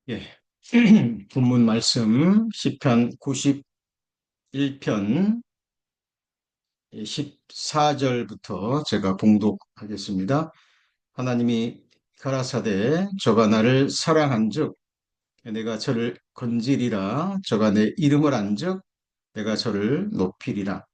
예. 본문 말씀 시편 91편 14절부터 제가 봉독하겠습니다. 하나님이 가라사대 저가 나를 사랑한즉 내가 저를 건지리라. 저가 내 이름을 안즉 내가 저를 높이리라.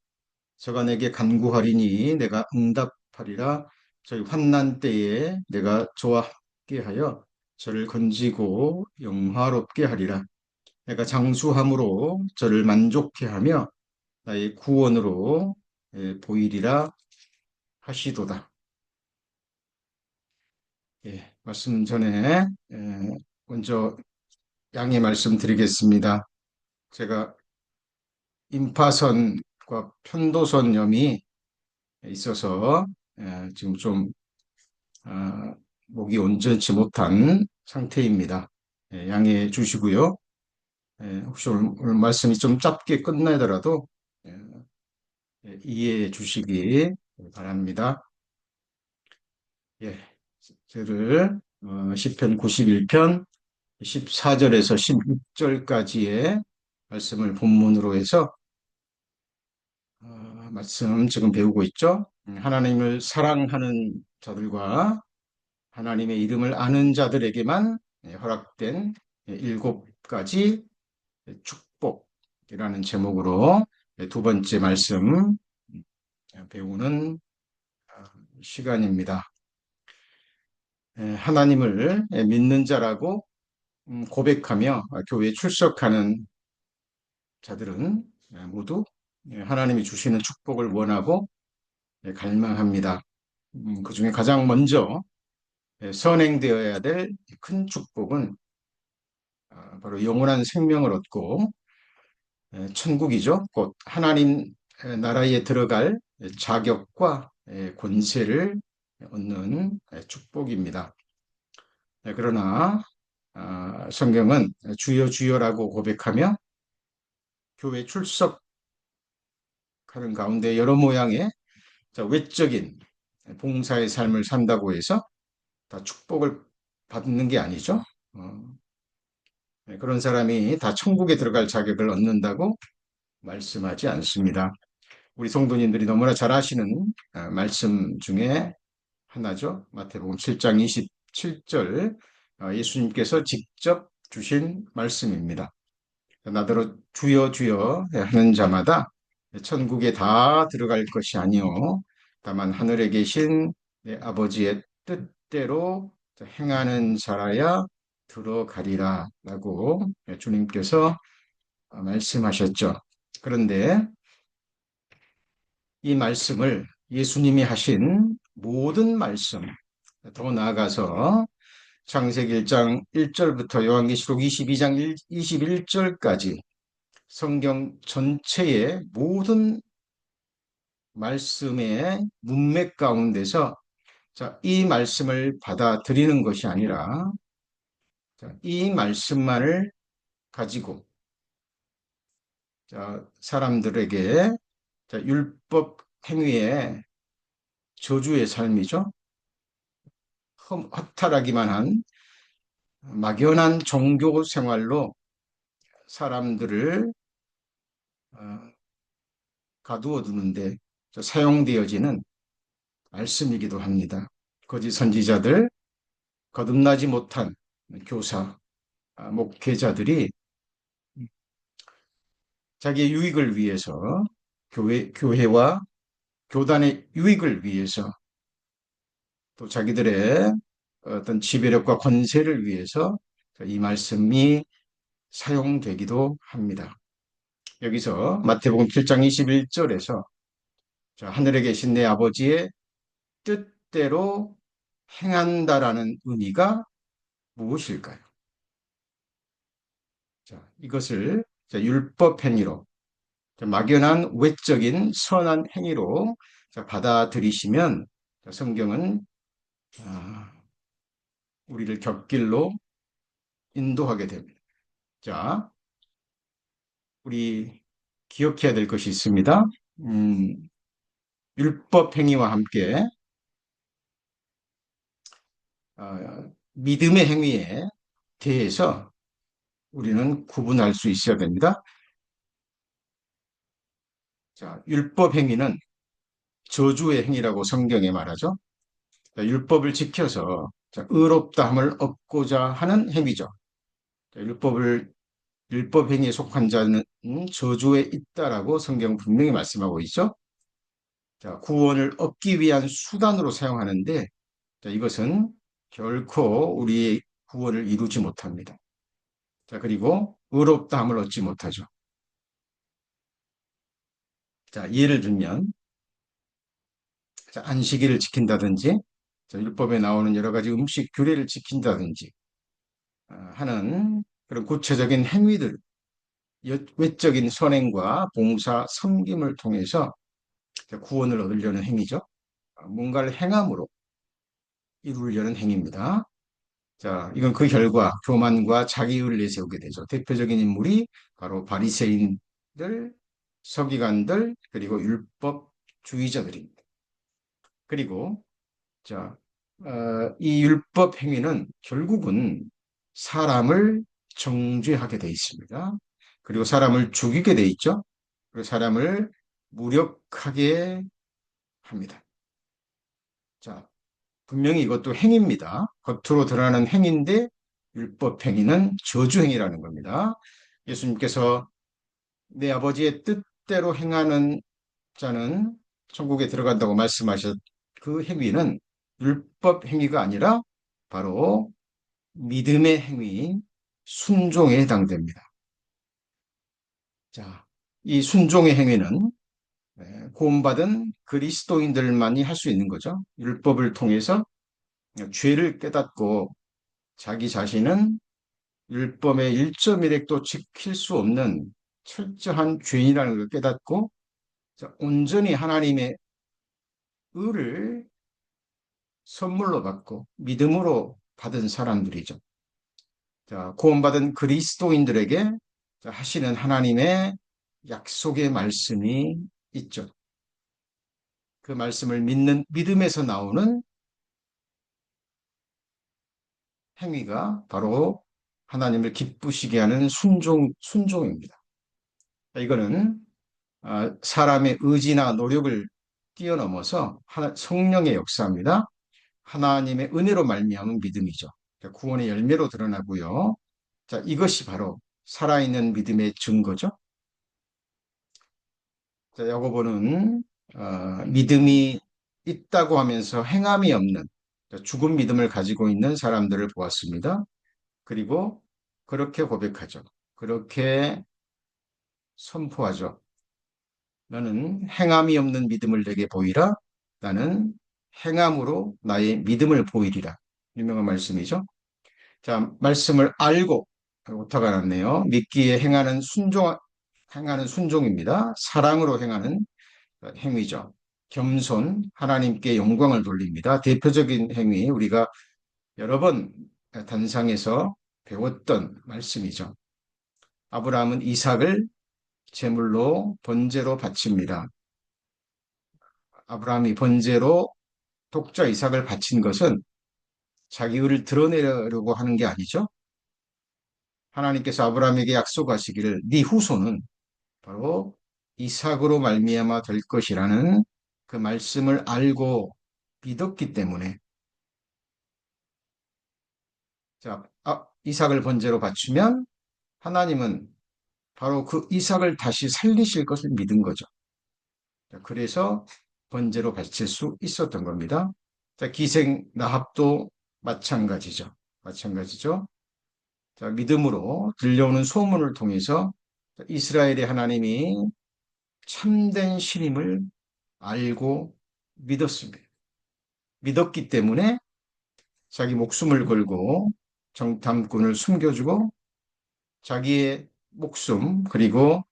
저가 내게 간구하리니 내가 응답하리라. 저희 환난 때에 내가 저와 함께하여 저를 건지고 영화롭게 하리라. 내가 장수함으로 저를 만족케 하며 나의 구원으로 보이리라 하시도다. 예, 말씀 전에 먼저 양해 말씀드리겠습니다. 제가 임파선과 편도선염이 있어서 지금 좀 아, 목이 온전치 못한 상태입니다. 양해해 주시고요. 혹시 오늘 말씀이 좀 짧게 끝나더라도 예, 이해해 주시기 바랍니다. 예, 저를 시편 91편 14절에서 16절까지의 말씀을 본문으로 해서 말씀 지금 배우고 있죠. 하나님을 사랑하는 자들과 하나님의 이름을 아는 자들에게만 허락된 일곱 가지 축복이라는 제목으로 두 번째 말씀 배우는 시간입니다. 하나님을 믿는 자라고 고백하며 교회에 출석하는 자들은 모두 하나님이 주시는 축복을 원하고 갈망합니다. 그 중에 가장 먼저 선행되어야 될 큰 축복은 바로 영원한 생명을 얻고 천국이죠. 곧 하나님 나라에 들어갈 자격과 권세를 얻는 축복입니다. 그러나 성경은 주여 주여라고 고백하며 교회 출석하는 가운데 여러 모양의 외적인 봉사의 삶을 산다고 해서 다 축복을 받는 게 아니죠. 그런 사람이 다 천국에 들어갈 자격을 얻는다고 말씀하지 않습니다. 우리 성도님들이 너무나 잘 아시는 말씀 중에 하나죠. 마태복음 7장 27절 예수님께서 직접 주신 말씀입니다. 나더러 주여 주여 하는 자마다 천국에 다 들어갈 것이 아니요 다만 하늘에 계신 내 아버지의 뜻대로 행하는 자라야 들어가리라 라고 주님께서 말씀하셨죠. 그런데 이 말씀을 예수님이 하신 모든 말씀, 더 나아가서 창세기 1장 1절부터 요한계시록 22장 21절까지 성경 전체의 모든 말씀의 문맥 가운데서 이 말씀을 받아들이는 것이 아니라 이 말씀만을 가지고 사람들에게 율법 행위의 저주의 삶이죠. 허탈하기만 한 막연한 종교 생활로 사람들을 가두어 두는데 사용되어지는 말씀이기도 합니다. 거짓 선지자들, 거듭나지 못한 교사, 목회자들이 자기의 유익을 위해서 교회와 교단의 유익을 위해서 또 자기들의 어떤 지배력과 권세를 위해서 이 말씀이 사용되기도 합니다. 여기서 마태복음 7장 21절에서 하늘에 계신 내 아버지의 뜻대로 행한다라는 의미가 무엇일까요? 이것을 율법 행위로 막연한 외적인 선한 행위로 받아들이시면 성경은 우리를 곁길로 인도하게 됩니다. 자, 우리 기억해야 될 것이 있습니다. 율법 행위와 함께 믿음의 행위에 대해서 우리는 구분할 수 있어야 됩니다. 자, 율법 행위는 저주의 행위라고 성경에 말하죠. 자, 율법을 지켜서 자, 의롭다함을 얻고자 하는 행위죠. 자, 율법 행위에 속한 자는 저주에 있다라고 성경 분명히 말씀하고 있죠. 자, 구원을 얻기 위한 수단으로 사용하는데 자, 이것은 결코 우리의 구원을 이루지 못합니다. 자, 그리고 의롭다함을 얻지 못하죠. 자, 예를 들면 자, 안식일을 지킨다든지 자, 율법에 나오는 여러 가지 음식 규례를 지킨다든지 하는 그런 구체적인 행위들, 외적인 선행과 봉사, 섬김을 통해서 구원을 얻으려는 행위죠. 뭔가를 행함으로 이루려는 행위입니다. 자, 이건 그 결과 교만과 자기의를 내세우게 되죠. 대표적인 인물이 바로 바리새인들, 서기관들, 그리고 율법주의자들입니다. 그리고 자, 이 율법 행위는 결국은 사람을 정죄하게 돼 있습니다. 그리고 사람을 죽이게 돼 있죠. 그리고 사람을 무력하게 합니다. 자, 분명히 이것도 행위입니다. 겉으로 드러나는 행위인데 율법 행위는 저주 행위라는 겁니다. 예수님께서 내 아버지의 뜻대로 행하는 자는 천국에 들어간다고 말씀하셨 그 행위는 율법 행위가 아니라 바로 믿음의 행위, 순종에 해당됩니다. 자, 이 순종의 행위는 구원받은 그리스도인들만이 할 수 있는 거죠. 율법을 통해서 죄를 깨닫고 자기 자신은 율법의 1.1획도 지킬 수 없는 철저한 죄인이라는 걸 깨닫고 온전히 하나님의 의를 선물로 받고 믿음으로 받은 사람들이죠. 자, 구원받은 그리스도인들에게 하시는 하나님의 약속의 말씀이 있죠. 그 말씀을 믿는 믿음에서 나오는 행위가 바로 하나님을 기쁘시게 하는 순종입니다. 이거는 사람의 의지나 노력을 뛰어넘어서 성령의 역사입니다. 하나님의 은혜로 말미암은 믿음이죠. 구원의 열매로 드러나고요. 자, 이것이 바로 살아있는 믿음의 증거죠. 자, 야고보는 믿음이 있다고 하면서 행함이 없는 죽은 믿음을 가지고 있는 사람들을 보았습니다. 그리고 그렇게 고백하죠. 그렇게 선포하죠. 너는 행함이 없는 믿음을 내게 보이라. 나는 행함으로 나의 믿음을 보이리라. 유명한 말씀이죠. 자, 말씀을 알고 오타가 났네요. 믿기에 행하는 순종입니다. 사랑으로 행하는 행위죠. 겸손, 하나님께 영광을 돌립니다. 대표적인 행위, 우리가 여러 번 단상에서 배웠던 말씀이죠. 아브라함은 이삭을 제물로 번제로 바칩니다. 아브라함이 번제로 독자 이삭을 바친 것은 자기 의를 드러내려고 하는 게 아니죠. 하나님께서 아브라함에게 약속하시기를 네 후손은 바로 이삭으로 말미암아 될 것이라는 그 말씀을 알고 믿었기 때문에 자, 이삭을 번제로 바치면 하나님은 바로 그 이삭을 다시 살리실 것을 믿은 거죠. 자, 그래서 번제로 바칠 수 있었던 겁니다. 자, 기생 나합도 마찬가지죠. 마찬가지죠. 자, 믿음으로 들려오는 소문을 통해서 이스라엘의 하나님이 참된 신임을 알고 믿었습니다. 믿었기 때문에 자기 목숨을 걸고 정탐꾼을 숨겨주고 자기의 목숨 그리고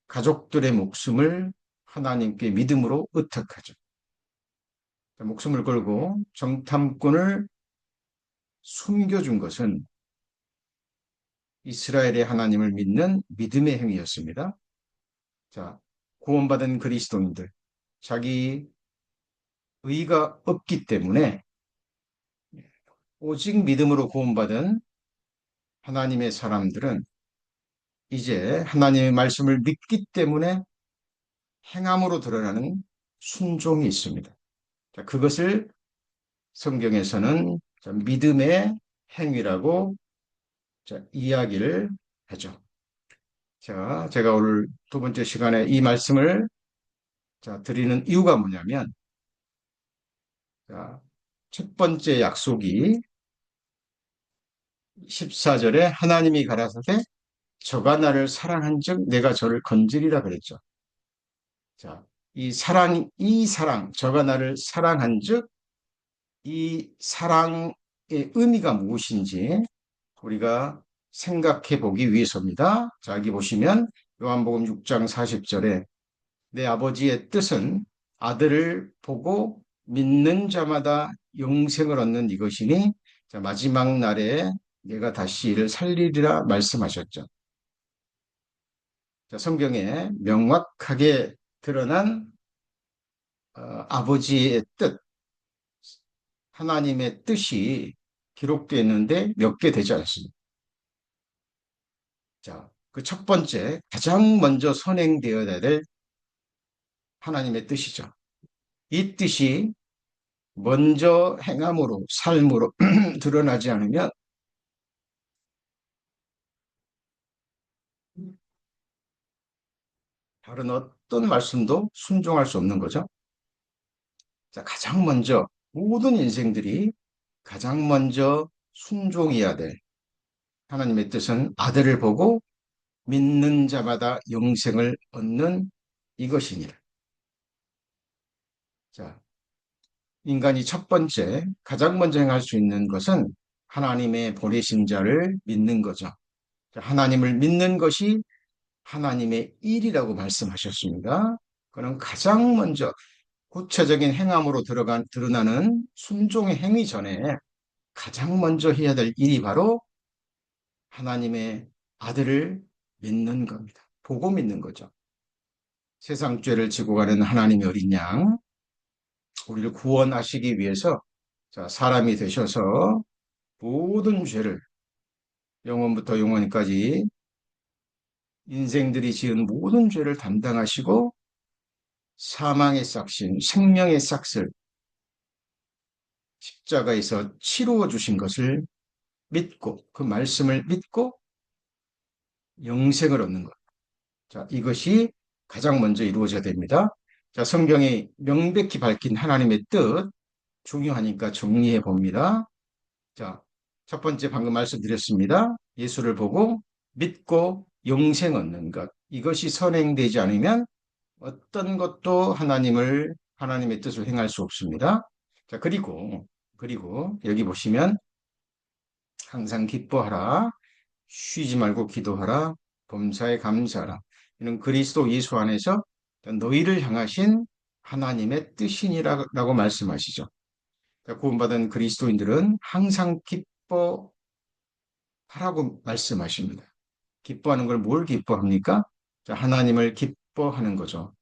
가족들의 목숨을 하나님께 믿음으로 의탁하죠. 목숨을 걸고 정탐꾼을 숨겨준 것은 이스라엘의 하나님을 믿는 믿음의 행위였습니다. 자, 구원받은 그리스도인들, 자기 의가 없기 때문에 오직 믿음으로 구원받은 하나님의 사람들은 이제 하나님의 말씀을 믿기 때문에 행함으로 드러나는 순종이 있습니다. 자, 그것을 성경에서는 자, 믿음의 행위라고 자, 이야기를 하죠. 자, 제가 오늘 두 번째 시간에 이 말씀을 자, 드리는 이유가 뭐냐면, 자, 첫 번째 약속이 14절에 하나님이 가라사대 저가 나를 사랑한즉 내가 저를 건지리라 그랬죠. 자, 이 사랑, 저가 나를 사랑한즉 이 사랑의 의미가 무엇인지 우리가 생각해 보기 위해서입니다. 자, 여기 보시면 요한복음 6장 40절에 내 아버지의 뜻은 아들을 보고 믿는 자마다 영생을 얻는 이것이니 자, 마지막 날에 내가 다시 이를 살리리라 말씀하셨죠. 자, 성경에 명확하게 드러난 아버지의 뜻, 하나님의 뜻이 기록되어 있는데 몇 개 되지 않습니다. 자, 그 첫 번째, 가장 먼저 선행되어야 될 하나님의 뜻이죠. 이 뜻이 먼저 행함으로, 삶으로 드러나지 않으면 다른 어떤 말씀도 순종할 수 없는 거죠. 자, 가장 먼저 모든 인생들이 가장 먼저 순종해야 될 하나님의 뜻은 아들을 보고 믿는 자마다 영생을 얻는 이것이니라. 자, 인간이 첫 번째, 가장 먼저 행할 수 있는 것은 하나님의 보내신 자를 믿는 거죠. 자, 하나님을 믿는 것이 하나님의 일이라고 말씀하셨습니다. 그는 가장 먼저 구체적인 행함으로 드러나는 순종의 행위 전에 가장 먼저 해야 될 일이 바로 하나님의 아들을 믿는 겁니다. 보고 믿는 거죠. 세상 죄를 지고 가는 하나님의 어린 양, 우리를 구원하시기 위해서 자, 사람이 되셔서 모든 죄를 영원부터 영원까지 인생들이 지은 모든 죄를 담당하시고 사망의 싹신, 생명의 싹을 십자가에서 치루어 주신 것을 믿고 그 말씀을 믿고 영생을 얻는 것. 자, 이것이 가장 먼저 이루어져야 됩니다. 자, 성경이 명백히 밝힌 하나님의 뜻 중요하니까 정리해 봅니다. 자, 첫 번째 방금 말씀드렸습니다. 예수를 보고 믿고 영생 얻는 것. 이것이 선행되지 않으면 어떤 것도 하나님의 뜻을 행할 수 없습니다. 자, 그리고 여기 보시면 항상 기뻐하라. 쉬지 말고 기도하라. 범사에 감사하라. 이는 그리스도 예수 안에서 너희를 향하신 하나님의 뜻이니라고 말씀하시죠. 구원받은 그리스도인들은 항상 기뻐하라고 말씀하십니다. 기뻐하는 걸 뭘 기뻐합니까? 자, 하나님을 기뻐하는 거죠.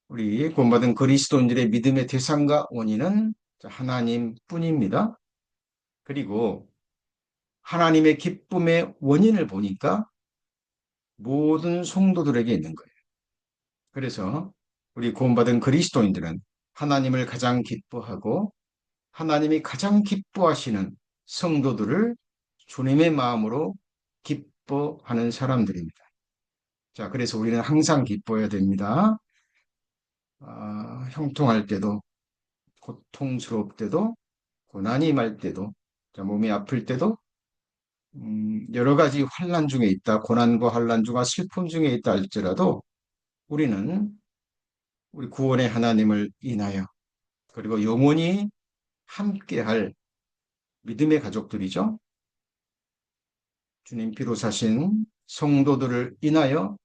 우리 구원받은 그리스도인들의 믿음의 대상과 원인은 하나님뿐입니다. 그리고 하나님의 기쁨의 원인을 보니까 모든 성도들에게 있는 거예요. 그래서 우리 구원받은 그리스도인들은 하나님을 가장 기뻐하고 하나님이 가장 기뻐하시는 성도들을 주님의 마음으로 기뻐하는 사람들입니다. 자, 그래서 우리는 항상 기뻐해야 됩니다. 형통할 때도, 고통스러울 때도, 고난이 임할 때도, 자, 몸이 아플 때도, 여러 가지 환난 중에 있다, 고난과 환난 중과 슬픔 중에 있다 할지라도 우리는 우리 구원의 하나님을 인하여 그리고 영원히 함께할 믿음의 가족들이죠. 주님 피로 사신 성도들을 인하여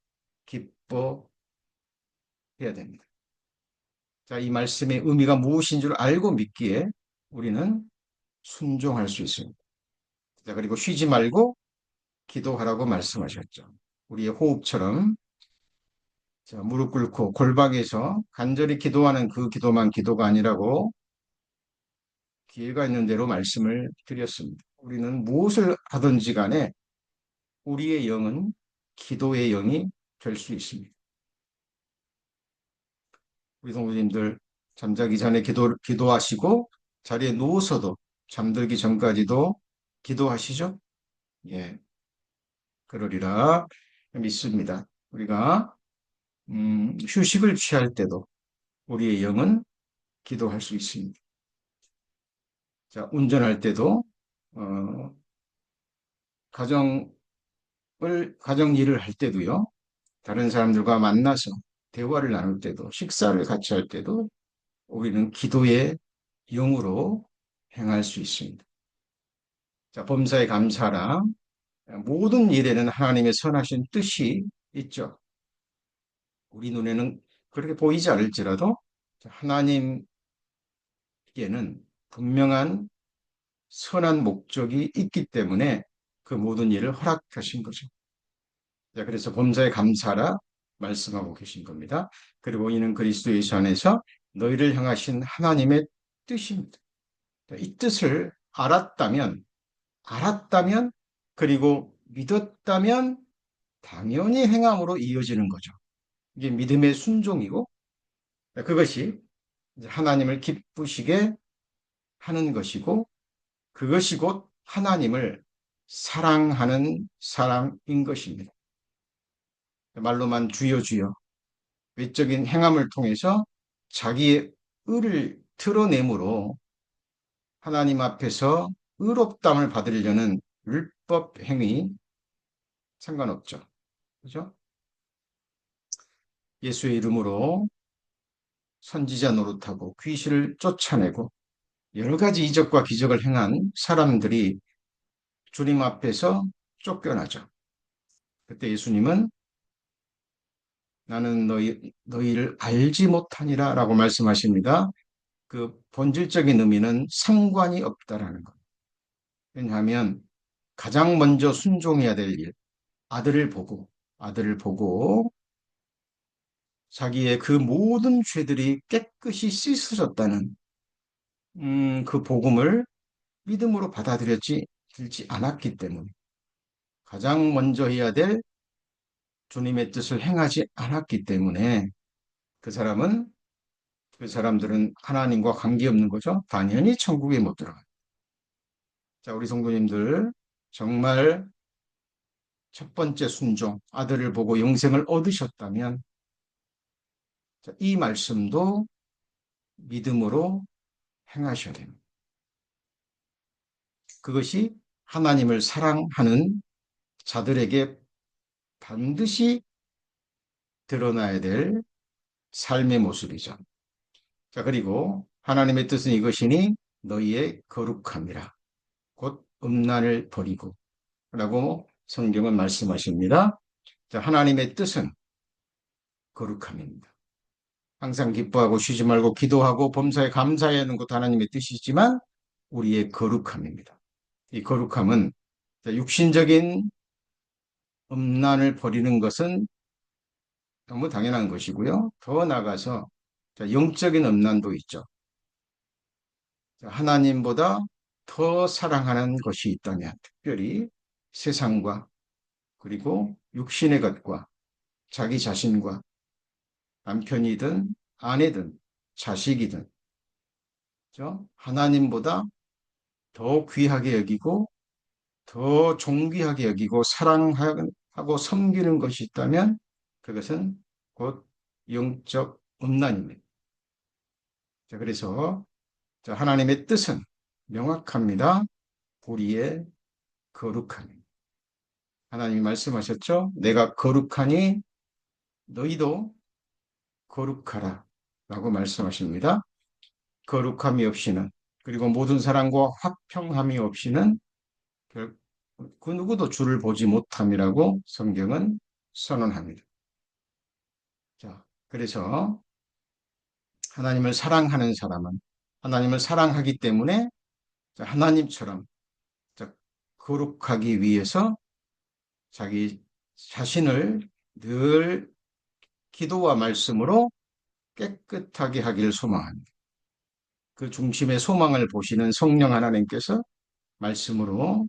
기뻐해야 됩니다. 자, 이 말씀의 의미가 무엇인 줄 알고 믿기에 우리는 순종할 수 있습니다. 자, 그리고 쉬지 말고 기도하라고 말씀하셨죠. 우리의 호흡처럼 자, 무릎 꿇고 골방에서 간절히 기도하는 그 기도만 기도가 아니라고 기회가 있는 대로 말씀을 드렸습니다. 우리는 무엇을 하든지 간에 우리의 영은 기도의 영이 될 수 있습니다. 우리 성도님들 잠자기 전에 기도하시고 자리에 누워서도 잠들기 전까지도 기도하시죠? 예, 그러리라 믿습니다. 우리가 휴식을 취할 때도 우리의 영은 기도할 수 있습니다. 자, 운전할 때도 어, 가정을 가정 일을 할 때도요. 다른 사람들과 만나서 대화를 나눌 때도 식사를 같이 할 때도 우리는 기도의 영으로 행할 수 있습니다. 자, 범사에 감사라. 모든 일에는 하나님의 선하신 뜻이 있죠. 우리 눈에는 그렇게 보이지 않을지라도 하나님께는 분명한 선한 목적이 있기 때문에 그 모든 일을 허락하신 거죠. 자, 그래서 범사에 감사라 말씀하고 계신 겁니다. 그리고 이는 그리스도 예수 안에서 너희를 향하신 하나님의 뜻입니다. 이 뜻을 알았다면, 그리고 믿었다면 당연히 행함으로 이어지는 거죠. 이게 믿음의 순종이고 그것이 하나님을 기쁘시게 하는 것이고 그것이 곧 하나님을 사랑하는 사랑인 것입니다. 말로만 주여 주여 외적인 행함을 통해서 자기의 의를 드러내므로 하나님 앞에서 의롭담을 받으려는 율법 행위 상관없죠. 그죠? 예수의 이름으로 선지자 노릇하고 귀신을 쫓아내고 여러 가지 이적과 기적을 행한 사람들이 주님 앞에서 쫓겨나죠. 그때 예수님은 나는 너희를 알지 못하니라 라고 말씀하십니다. 그 본질적인 의미는 상관이 없다라는 것. 왜냐하면 가장 먼저 순종해야 될 일, 아들을 보고 자기의 그 모든 죄들이 깨끗이 씻어졌다는 그 복음을 믿음으로 들지 않았기 때문에 가장 먼저 해야 될 주님의 뜻을 행하지 않았기 때문에 그 사람은 그 사람들은 하나님과 관계없는 거죠. 당연히 천국에 못 들어가요. 자, 우리 성도님들 정말 첫 번째 순종, 아들을 보고 영생을 얻으셨다면 이 말씀도 믿음으로 행하셔야 됩니다. 그것이 하나님을 사랑하는 자들에게 반드시 드러나야 될 삶의 모습이죠. 자, 그리고 하나님의 뜻은 이것이니 너희의 거룩함이라. 곧 음란을 버리고 라고 성경은 말씀하십니다. 자, 하나님의 뜻은 거룩함입니다. 항상 기뻐하고 쉬지 말고 기도하고 범사에 감사해야 하는 것도 하나님의 뜻이지만 우리의 거룩함입니다. 이 거룩함은 육신적인 음란을 버리는 것은 너무 당연한 것이고요. 더 나아가서 영적인 음란도 있죠. 하나님보다 더 사랑하는 것이 있다면 특별히 세상과 그리고 육신의 것과 자기 자신과 남편이든 아내든 자식이든 하나님보다 더 귀하게 여기고 더 존귀하게 여기고 사랑하고 섬기는 것이 있다면 그것은 곧 영적 음란입니다. 그래서 하나님의 뜻은 명확합니다. 우리의 거룩함입니다. 하나님이 말씀하셨죠? 내가 거룩하니 너희도 거룩하라 라고 말씀하십니다. 거룩함이 없이는 그리고 모든 사람과 화평함이 없이는 그 누구도 주를 보지 못함이라고 성경은 선언합니다. 자, 그래서 하나님을 사랑하는 사람은 하나님을 사랑하기 때문에 하나님처럼 거룩하기 위해서 자기 자신을 늘 기도와 말씀으로 깨끗하게 하기를 소망합니다. 그 중심의 소망을 보시는 성령 하나님께서 말씀으로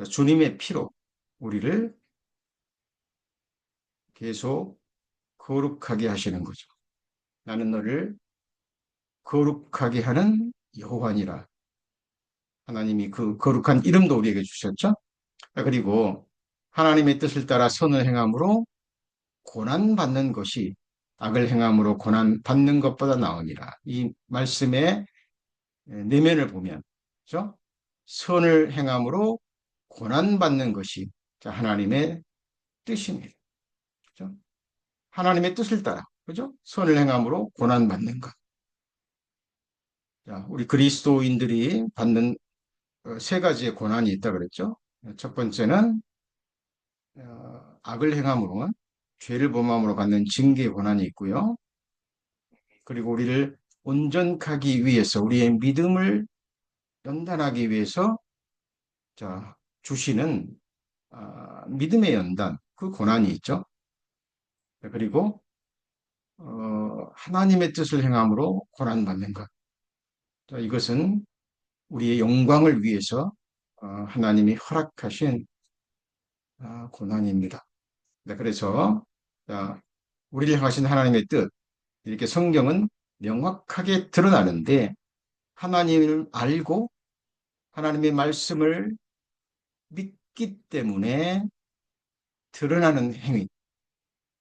주님의 피로 우리를 계속 거룩하게 하시는 거죠. 나는 너를 거룩하게 하는 여호와니라. 하나님이 그 거룩한 이름도 우리에게 주셨죠. 그리고 하나님의 뜻을 따라 선을 행함으로 고난받는 것이 악을 행함으로 고난받는 것보다 나으니라. 이 말씀의 내면을 보면, 그죠? 선을 행함으로 고난받는 것이 하나님의 뜻입니다. 그죠? 하나님의 뜻을 따라, 그죠? 선을 행함으로 고난받는 것. 자, 우리 그리스도인들이 받는 세 가지의 고난이 있다 그랬죠? 첫 번째는 악을 행함으로 죄를 범함으로 받는 징계의 고난이 있고요. 그리고 우리를 온전하기 위해서 우리의 믿음을 연단하기 위해서 자, 주시는 믿음의 연단 그 고난이 있죠. 그리고 하나님의 뜻을 행함으로 고난받는 것. 자, 이것은 우리의 영광을 위해서 하나님이 허락하신 고난입니다. 네, 그래서 자, 우리를 향하신 하나님의 뜻 이렇게 성경은 명확하게 드러나는데 하나님을 알고 하나님의 말씀을 믿기 때문에 드러나는 행위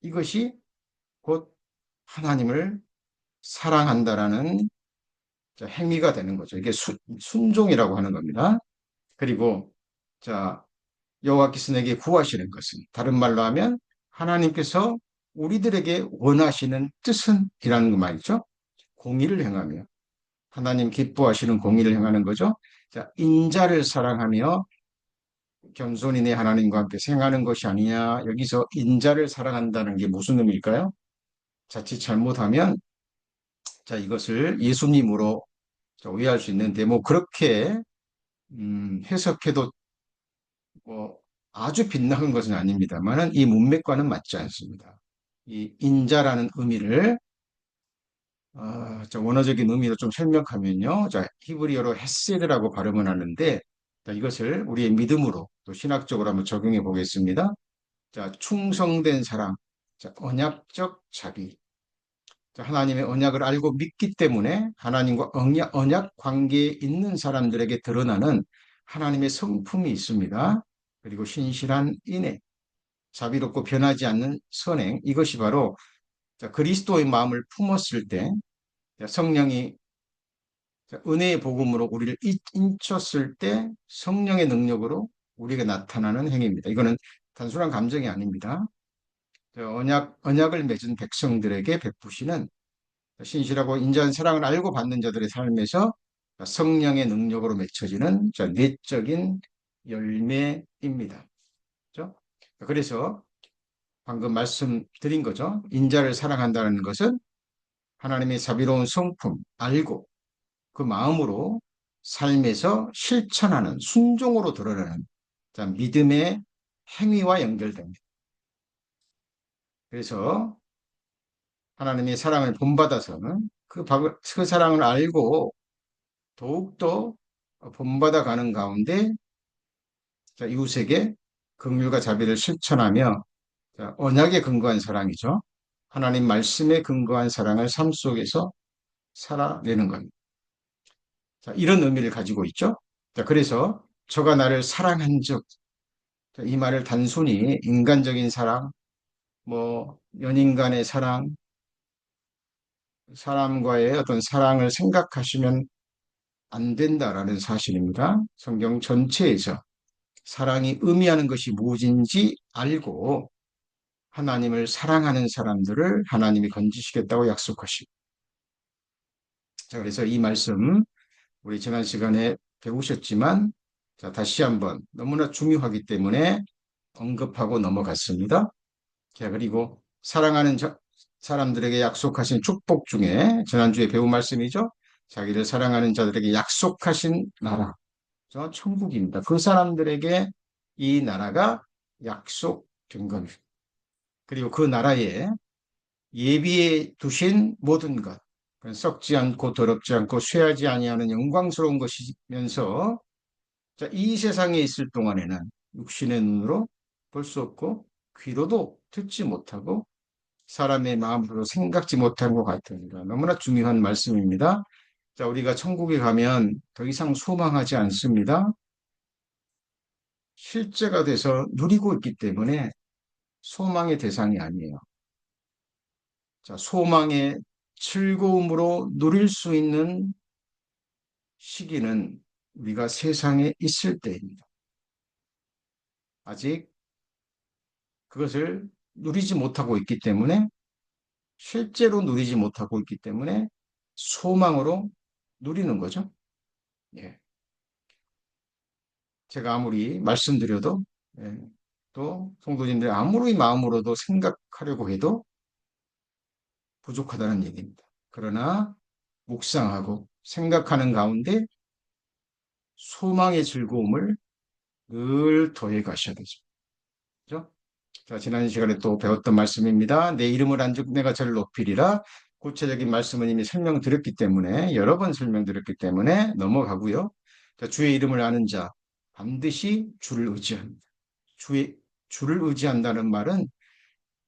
이것이 곧 하나님을 사랑한다라는 행위가 되는 거죠. 이게 순종이라고 하는 겁니다. 그리고 자 여호와께서 내게 구하시는 것은 다른 말로 하면 하나님께서 우리들에게 원하시는 뜻은 이라는 거 말이죠. 공의를 행하며 하나님 기뻐하시는 공의를 행하는 거죠. 자, 인자를 사랑하며 겸손히 내 하나님과 함께 생하는 것이 아니냐. 여기서 인자를 사랑한다는 게 무슨 의미일까요? 자칫 잘못하면 자, 이것을 예수님으로 오해할 수 있는데 뭐 그렇게 해석해도 뭐 아주 빗나간 것은 아닙니다만은 이 문맥과는 맞지 않습니다. 이 인자라는 의미를 원어적인 의미로 좀 설명하면요. 자, 히브리어로 헤세드라고 발음을 하는데 자, 이것을 우리의 믿음으로 또 신학적으로 한번 적용해 보겠습니다. 자, 충성된 사랑, 자, 언약적 자비. 자, 하나님의 언약을 알고 믿기 때문에 하나님과 언약 관계에 있는 사람들에게 드러나는 하나님의 성품이 있습니다. 그리고 신실한 인애, 자비롭고 변하지 않는 선행, 이것이 바로 그리스도의 마음을 품었을 때 성령이 은혜의 복음으로 우리를 인쳤을 때 성령의 능력으로 우리에게 나타나는 행위입니다. 이거는 단순한 감정이 아닙니다. 언약을 맺은 백성들에게 베푸시는 신실하고 인자한 사랑을 알고 받는 자들의 삶에서 성령의 능력으로 맺혀지는 내적인 열매입니다. 그렇죠? 그래서 방금 말씀드린 거죠. 인자를 사랑한다는 것은 하나님의 자비로운 성품 알고 그 마음으로 삶에서 실천하는 순종으로 드러나는 믿음의 행위와 연결됩니다. 그래서 하나님의 사랑을 본받아서는 그 사랑을 알고 더욱더 본받아 가는 가운데 이웃에게 긍휼과 자비를 실천하며 언약에 근거한 사랑이죠. 하나님 말씀에 근거한 사랑을 삶 속에서 살아내는 겁니다. 자, 이런 의미를 가지고 있죠. 자, 그래서 저가 나를 사랑한 즉, 이 말을 단순히 인간적인 사랑, 뭐 연인 간의 사랑, 사람과의 어떤 사랑을 생각하시면 안 된다라는 사실입니다. 성경 전체에서 사랑이 의미하는 것이 무엇인지 알고 하나님을 사랑하는 사람들을 하나님이 건지시겠다고 약속하시고. 자, 그래서 이 말씀 우리 지난 시간에 배우셨지만 자, 다시 한번 너무나 중요하기 때문에 언급하고 넘어갔습니다. 자, 그리고 사랑하는 사람들에게 약속하신 축복 중에 지난주에 배운 말씀이죠. 자기를 사랑하는 자들에게 약속하신 나라, 천국입니다. 그 사람들에게 이 나라가 약속된 겁니다. 그리고 그 나라에 예비해 두신 모든 것, 썩지 않고 더럽지 않고 쇠하지 아니하는 영광스러운 것이면서 자, 이 세상에 있을 동안에는 육신의 눈으로 볼 수 없고 귀로도 듣지 못하고 사람의 마음으로 생각지 못한 것 같으니라. 너무나 중요한 말씀입니다. 자, 우리가 천국에 가면 더 이상 소망하지 않습니다. 실제가 돼서 누리고 있기 때문에 소망의 대상이 아니에요. 자, 소망의 즐거움으로 누릴 수 있는 시기는 우리가 세상에 있을 때입니다. 아직 그것을 누리지 못하고 있기 때문에, 실제로 누리지 못하고 있기 때문에 소망으로 누리는 거죠. 예. 제가 아무리 말씀드려도, 예, 또 성도님들이 아무리 마음으로도 생각하려고 해도 부족하다는 얘기입니다. 그러나 묵상하고 생각하는 가운데 소망의 즐거움을 늘 더해 가셔야 되죠. 그죠? 자, 지난 시간에 또 배웠던 말씀입니다. 내 이름을 안즉 내가 저를 높이리라. 구체적인 말씀은 이미 설명드렸기 때문에, 여러 번 설명드렸기 때문에 넘어가고요. 자, 주의 이름을 아는 자, 반드시 주를 의지합니다. 주를 의지한다는 말은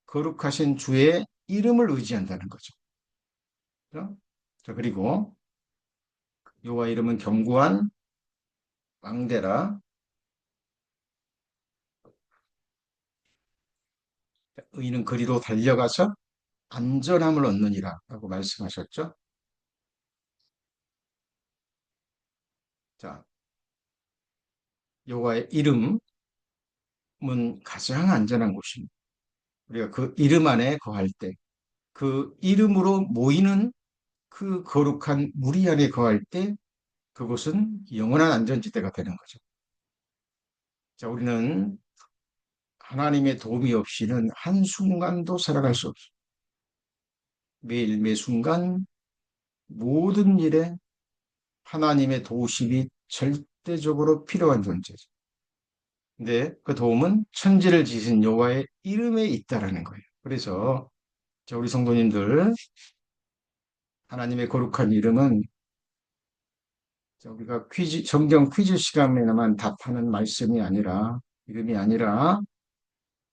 거룩하신 주의 이름을 의지한다는 거죠. 그죠? 자, 그리고 여호와 이름은 견고한 망대라. 의인은 그리로 달려가서 안전함을 얻느니라 라고 말씀하셨죠. 자, 여호와의 이름은 가장 안전한 곳입니다. 우리가 그 이름 안에 거할 때, 그 이름으로 모이는 그 거룩한 무리 안에 거할 때, 그곳은 영원한 안전지대가 되는 거죠. 자, 우리는 하나님의 도움이 없이는 한순간도 살아갈 수 없어요. 매일 매순간 모든 일에 하나님의 도우심이 절대적으로 필요한 존재죠. 근데 그 도움은 천지를 지으신 여호와의 이름에 있다라는 거예요. 그래서 우리 성도님들, 하나님의 거룩한 이름은 우리가 성경 퀴즈 시간에만 답하는 말씀이 아니라, 이름이 아니라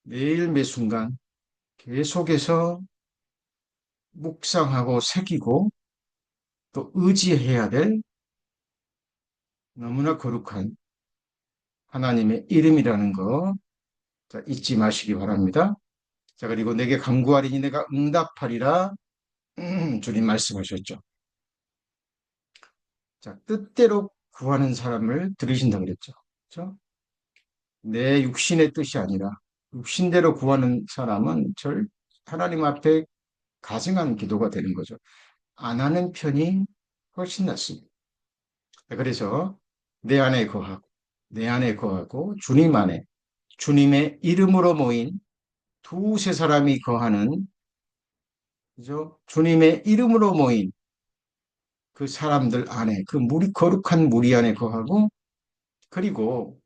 매일 매순간 계속해서 묵상하고 새기고 또 의지해야 될 너무나 거룩한 하나님의 이름이라는 거, 자, 잊지 마시기 바랍니다. 자, 그리고 내게 간구하리니 내가 응답하리라. 주님 말씀하셨죠. 자, 뜻대로 구하는 사람을 들으신다 그랬죠. 그렇죠? 내 육신의 뜻이 아니라 육신대로 구하는 사람은 하나님 앞에 가증한 기도가 되는 거죠. 안 하는 편이 훨씬 낫습니다. 그래서 내 안에 거하고 주님 안에, 주님의 이름으로 모인 두세 사람이 거하는, 그죠? 주님의 이름으로 모인 그 사람들 안에, 그 거룩한 무리 안에 거하고, 그리고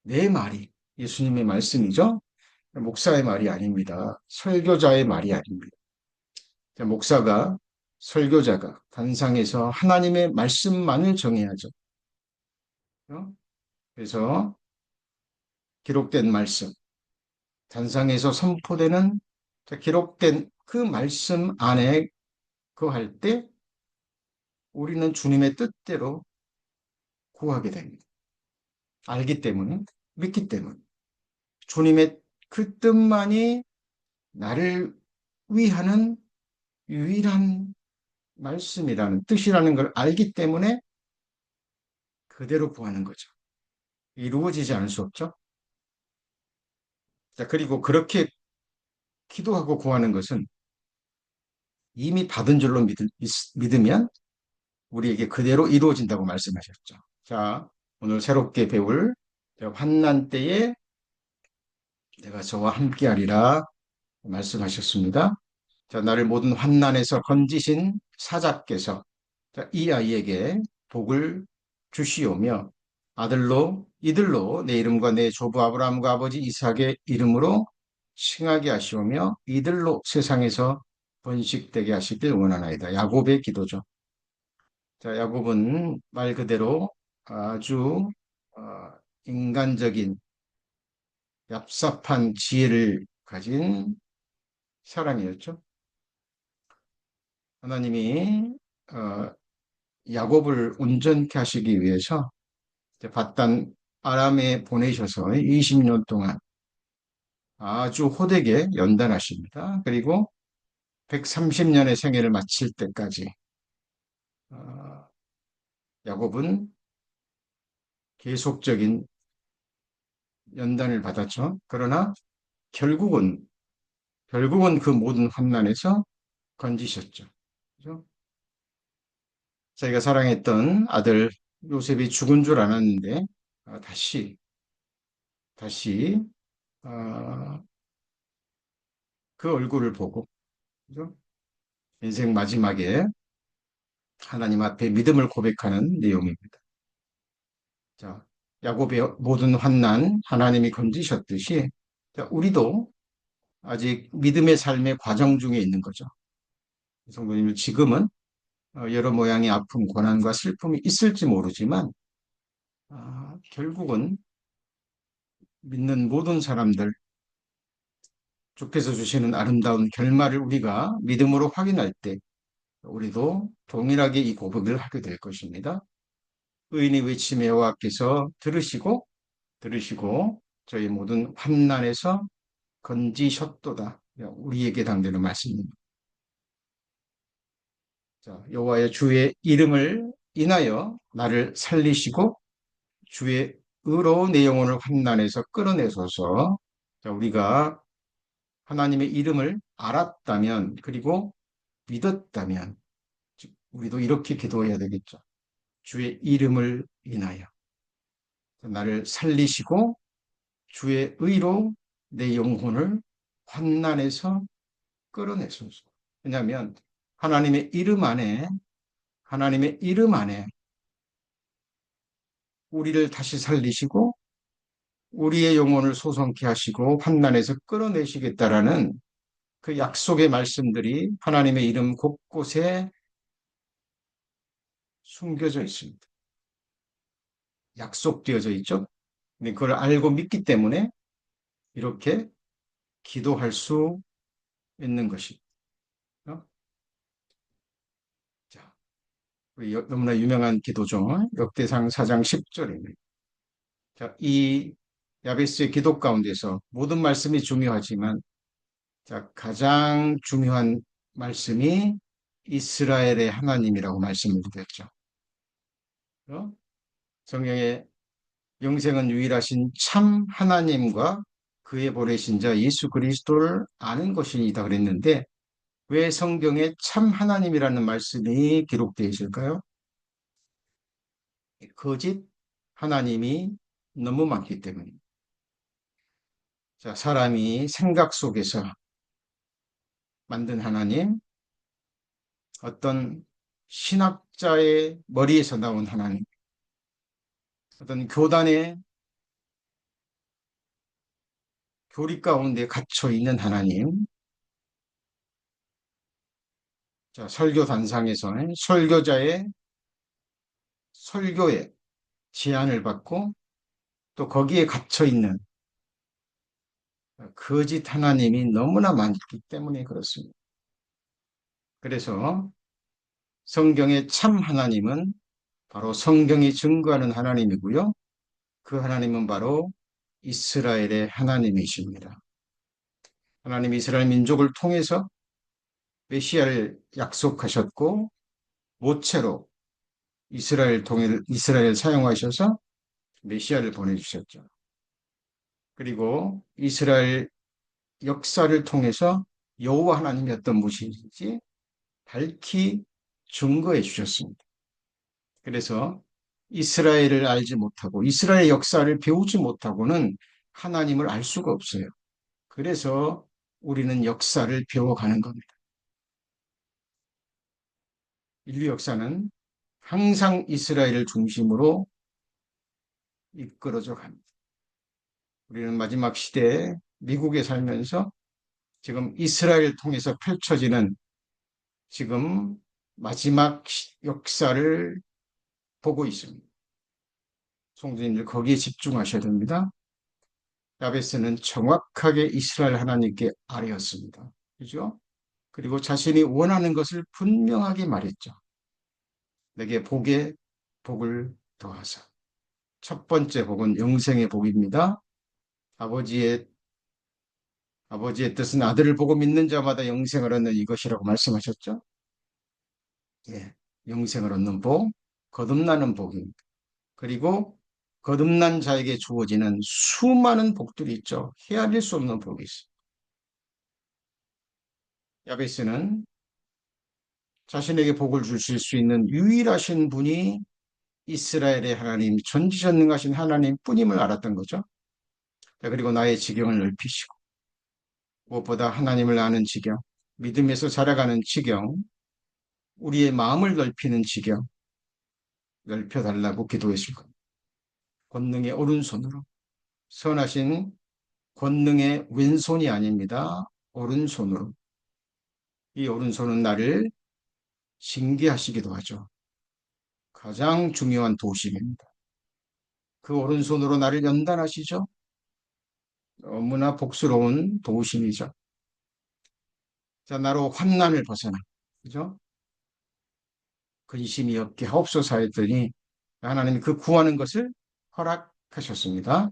내 말이 예수님의 말씀이죠. 목사의 말이 아닙니다. 설교자의 말이 아닙니다. 설교자가 단상에서 하나님의 말씀만을 정해야죠. 어? 그래서 기록된 말씀, 단상에서 선포되는 기록된 그 말씀 안에 거할 때 우리는 주님의 뜻대로 구하게 됩니다. 알기 때문에, 믿기 때문에. 주님의 그 뜻만이 나를 위하는 유일한 말씀이라는 뜻이라는 걸 알기 때문에 그대로 구하는 거죠. 이루어지지 않을 수 없죠. 자, 그리고 그렇게 기도하고 구하는 것은 이미 받은 줄로 믿으면 우리에게 그대로 이루어진다고 말씀하셨죠. 자, 오늘 새롭게 배울 환난 때에 내가 저와 함께하리라 말씀하셨습니다. 자, 나를 모든 환난에서 건지신 사자께서 이 아이에게 복을 주시오며 이들로 내 이름과 내 조부 아브라함과 아버지 이삭의 이름으로 칭하게 하시오며 이들로 세상에서 번식되게 하시길 원하나이다. 야곱의 기도죠. 자, 야곱은 말 그대로 아주 어, 인간적인 얍삽한 지혜를 가진 사람이었죠. 하나님이 어, 야곱을 온전케 하시기 위해서 이제 바단 아람에 보내셔서 20년 동안 아주 호되게 연단하십니다. 그리고 130년의 생애를 마칠 때까지 어, 야곱은 계속적인 연단을 받았죠. 그러나 결국은 그 모든 환난에서 건지셨죠. 그죠? 자기가 사랑했던 아들 요셉이 죽은 줄 알았는데 다시 어, 그 얼굴을 보고, 그죠? 인생 마지막에 하나님 앞에 믿음을 고백하는 내용입니다. 자, 야곱의 모든 환난 하나님이 건지셨듯이, 자, 우리도 아직 믿음의 삶의 과정 중에 있는 거죠. 성도님, 지금은 여러 모양의 아픔, 고난과 슬픔이 있을지 모르지만 결국은 믿는 모든 사람들 주께서 주시는 아름다운 결말을 우리가 믿음으로 확인할 때 우리도 동일하게 이 고백을 하게 될 것입니다. 의인이 외치며 여호와께서 들으시고 저희 모든 환난에서 건지셨도다. 우리에게 당되는 말씀입니다. 자, 여호와의 주의 이름을 인하여 나를 살리시고 주의 의로운 내 영혼을 환난에서 끌어내소서. 자, 우리가 하나님의 이름을 알았다면 그리고 믿었다면 우리도 이렇게 기도해야 되겠죠. 주의 이름을 인하여 나를 살리시고 주의 의로 내 영혼을 환난에서 끌어내소서. 왜냐하면 하나님의 이름 안에 우리를 다시 살리시고 우리의 영혼을 소성케 하시고 환난에서 끌어내시겠다라는 그 약속의 말씀들이 하나님의 이름 곳곳에 숨겨져 있습니다. 약속되어져 있죠. 근데 그걸 알고 믿기 때문에 이렇게 기도할 수 있는 것입니다. 자, 너무나 유명한 기도죠. 역대상 4장 10절입니다. 자, 이 야베스의 기도 가운데서 모든 말씀이 중요하지만 자, 가장 중요한 말씀이 이스라엘의 하나님이라고 말씀을 드렸죠. 성경에 영생은 유일하신 참 하나님과 그의 보내신 자 예수 그리스도를 아는 것이다 그랬는데 왜 성경에 참 하나님이라는 말씀이 기록되어 있을까요? 거짓 하나님이 너무 많기 때문입니다. 자, 사람이 생각 속에서 만든 하나님, 어떤 신학자의 머리에서 나온 하나님, 어떤 교단의 교리 가운데 갇혀 있는 하나님, 자, 설교단상에서 설교자의 설교에 제한을 받고 또 거기에 갇혀 있는 거짓 하나님이 너무나 많기 때문에 그렇습니다. 그래서 성경의 참 하나님은 바로 성경이 증거하는 하나님이고요. 그 하나님은 바로 이스라엘의 하나님이십니다. 하나님 이스라엘 민족을 통해서 메시아를 약속하셨고 모체로 이스라엘 사용하셔서 메시아를 보내주셨죠. 그리고 이스라엘 역사를 통해서 여호와 하나님이 어떤 분이신지 밝히 증거해 주셨습니다. 그래서 이스라엘을 알지 못하고 이스라엘 역사를 배우지 못하고는 하나님을 알 수가 없어요. 그래서 우리는 역사를 배워가는 겁니다. 인류 역사는 항상 이스라엘을 중심으로 이끌어져 갑니다. 우리는 마지막 시대에 미국에 살면서 지금 이스라엘을 통해서 펼쳐지는 지금 마지막 역사를 보고 있습니다. 성도님들 거기에 집중하셔야 됩니다. 야베스는 정확하게 이스라엘 하나님께 아뢰었습니다. 그죠? 그리고 자신이 원하는 것을 분명하게 말했죠. 내게 복에 복을 더하사. 첫 번째 복은 영생의 복입니다. 아버지의 아버지의 뜻은 아들을 보고 믿는 자마다 영생을 얻는 이것이라고 말씀하셨죠? 예, 영생을 얻는 복, 거듭나는 복입니다. 그리고 거듭난 자에게 주어지는 수많은 복들이 있죠. 헤아릴 수 없는 복이 있어요. 야베스는 자신에게 복을 주실 수 있는 유일하신 분이 이스라엘의 하나님, 전지전능하신 하나님 뿐임을 알았던 거죠. 자, 그리고 나의 지경을 넓히시고 무엇보다 하나님을 아는 지경, 믿음에서 자라가는 지경, 우리의 마음을 넓히는 지경, 넓혀달라고 기도했을 겁니다. 권능의 오른손으로. 선하신 권능의 왼손이 아닙니다. 오른손으로. 이 오른손은 나를 징계하시기도 하죠. 가장 중요한 도심입니다. 그 오른손으로 나를 연단하시죠. 너무나 복스러운 도우심이죠. 자, 나로 환난을 벗어나. 그죠? 근심이 없게 하옵소서 했더니 하나님이 그 구하는 것을 허락하셨습니다.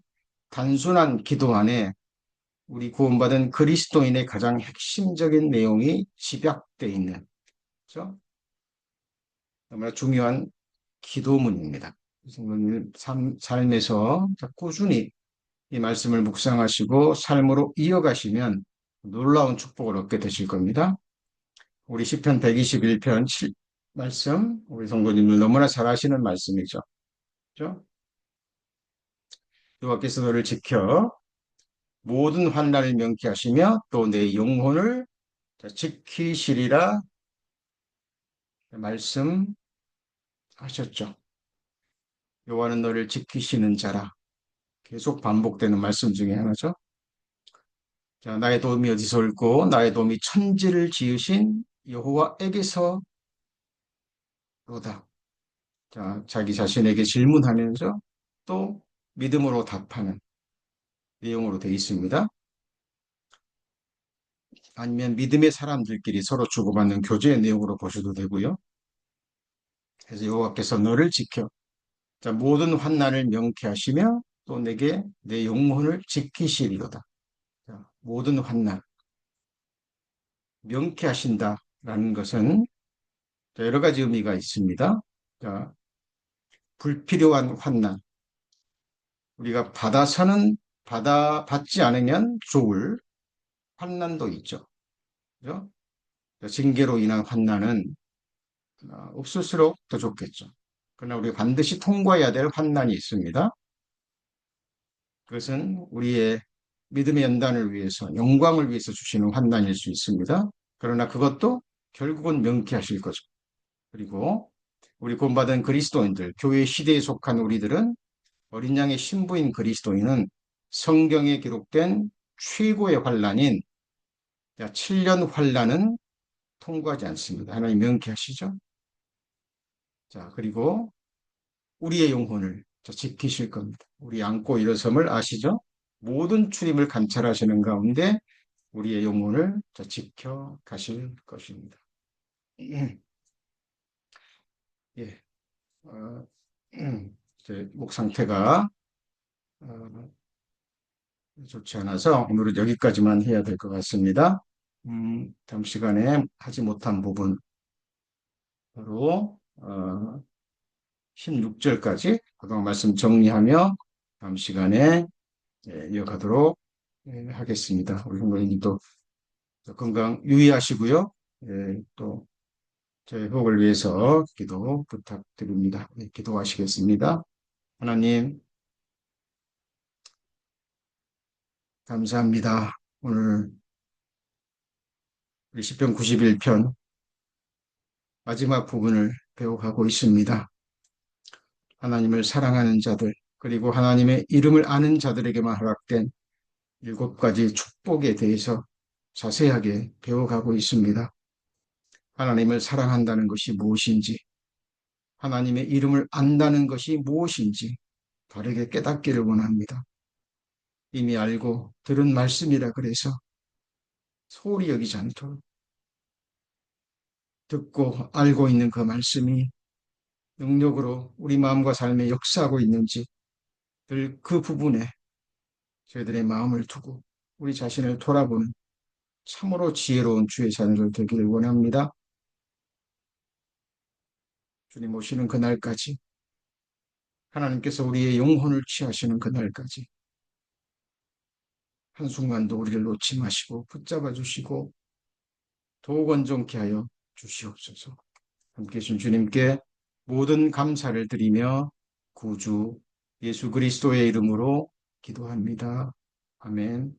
단순한 기도 안에 우리 구원받은 그리스도인의 가장 핵심적인 내용이 집약되어 있는, 그죠? 너무나 중요한 기도문입니다. 성도님 삶에서 꾸준히 이 말씀을 묵상하시고 삶으로 이어가시면 놀라운 축복을 얻게 되실 겁니다. 우리 시편 121편 7 말씀, 우리 성도님들 너무나 잘 아시는 말씀이죠. 그죠? 여호와께서 너를 지켜 모든 환난을 명쾌하시며 또 내 영혼을 지키시리라 말씀하셨죠. 여호와는 너를 지키시는 자라. 계속 반복되는 말씀 중에 하나죠. 자, 나의 도움이 어디서 올고 나의 도움이 천지를 지으신 여호와에게서 로다. 자, 자기 자신에게 질문하면서 또 믿음으로 답하는 내용으로 되어 있습니다. 아니면 믿음의 사람들끼리 서로 주고받는 교제의 내용으로 보셔도 되고요. 그래서 여호와께서 너를 지켜 자, 모든 환난을 명쾌하시며 또 내게 내 영혼을 지키시리로다. 자, 모든 환난 명쾌하신다라는 것은 여러 가지 의미가 있습니다. 자, 불필요한 환난 우리가 받지 않으면 좋을 환난도 있죠. 그죠? 징계로 인한 환난은 없을수록 더 좋겠죠. 그러나 우리가 반드시 통과해야 될 환난이 있습니다. 그것은 우리의 믿음의 연단을 위해서, 영광을 위해서 주시는 환난일 수 있습니다. 그러나 그것도 결국은 명쾌하실 거죠. 그리고 우리 구원받은 그리스도인들, 교회 시대에 속한 우리들은 어린 양의 신부인 그리스도인은 성경에 기록된 최고의 환난인 7년 환난은 통과하지 않습니다. 하나님 명쾌하시죠? 자, 그리고 우리의 영혼을 지키실 겁니다. 우리 안고 일어섬을 아시죠? 모든 출입을 관찰하시는 가운데 우리의 영혼을 지켜 가실 것입니다. 예, 어, 제 목 상태가 어, 좋지 않아서 오늘은 여기까지만 해야 될 것 같습니다. 다음 시간에 하지 못한 부분 바로 16절까지 그동안 말씀 정리하며 다음 시간에 이어가도록 하겠습니다. 우리 성도님도 건강 유의하시고요. 또 저희 회복을 위해서 기도 부탁드립니다. 기도하시겠습니다. 하나님 감사합니다. 오늘 우리 시편 91편 마지막 부분을 배워가고 있습니다. 하나님을 사랑하는 자들 그리고 하나님의 이름을 아는 자들에게만 허락된 7가지 축복에 대해서 자세하게 배워가고 있습니다. 하나님을 사랑한다는 것이 무엇인지, 하나님의 이름을 안다는 것이 무엇인지 바르게 깨닫기를 원합니다. 이미 알고 들은 말씀이라 그래서 소홀히 여기지 않도록 듣고 알고 있는 그 말씀이 능력으로 우리 마음과 삶에 역사하고 있는지 늘 그 부분에 저희들의 마음을 두고 우리 자신을 돌아보는 참으로 지혜로운 주의 자녀들 되기를 원합니다. 주님 오시는 그날까지 하나님께서 우리의 영혼을 취하시는 그날까지 한순간도 우리를 놓지 마시고 붙잡아 주시고 더욱 온전케 하여 주시옵소서. 함께 계신 주님께 모든 감사를 드리며 구주 예수 그리스도의 이름으로 기도합니다. 아멘.